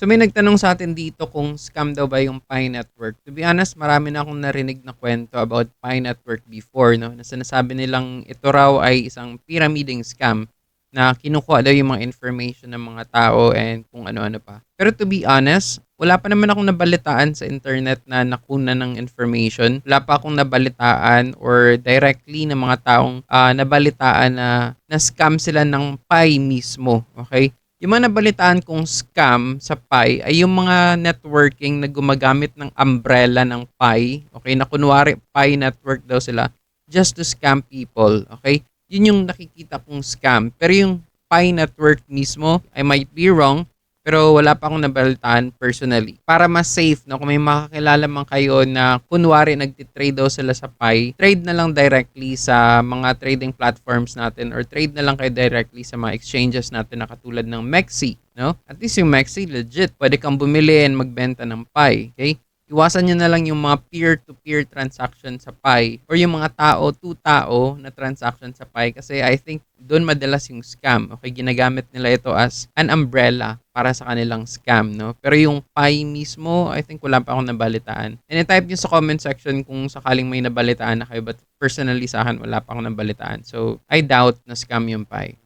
So may nagtanong sa atin dito kung scam daw ba yung Pi Network. To be honest, marami na akong narinig na kwento about Pi Network before, no? Na sinasabi nilang ito raw ay isang pyramiding scam na kinukuha daw yung mga information ng mga tao and kung ano-ano pa. Pero to be honest, wala pa naman akong nabalitaan sa internet na nakuna ng information. Wala pa akong nabalitaan or directly ng mga taong nabalitaan na scam sila ng Pi mismo. Okay? Yung mga nabalitaan kong scam sa Pi ay yung mga networking na gumagamit ng umbrella ng Pi. Okay, na kunwari Pi network daw sila just to scam people. Okay, yun yung nakikita kong scam. Pero yung Pi network mismo, I might be wrong, pero wala pa akong nabalitaan personally. Para mas safe, no, kung may makakilala man kayo na kunwari nagtitrade daw sila sa Pi, trade na lang directly sa mga trading platforms natin or trade na lang kayo directly sa mga exchanges natin na katulad ng Mexi, no? At least yung Mexi legit, pwede kang bumili and magbenta ng Pi, okay? Iwasan nyo na lang yung mga peer-to-peer transaction sa Pi or yung mga tao to tao na transaction sa Pi kasi I think doon madalas yung scam. Okay, ginagamit nila ito as an umbrella para sa kanilang scam, no? Pero yung Pi mismo, I think wala pa akong nabalitaan. And type nyo sa comment section kung sakaling may nabalitaan na kayo, but personally sa akin wala pa akong nabalitaan. So, I doubt na scam yung Pi.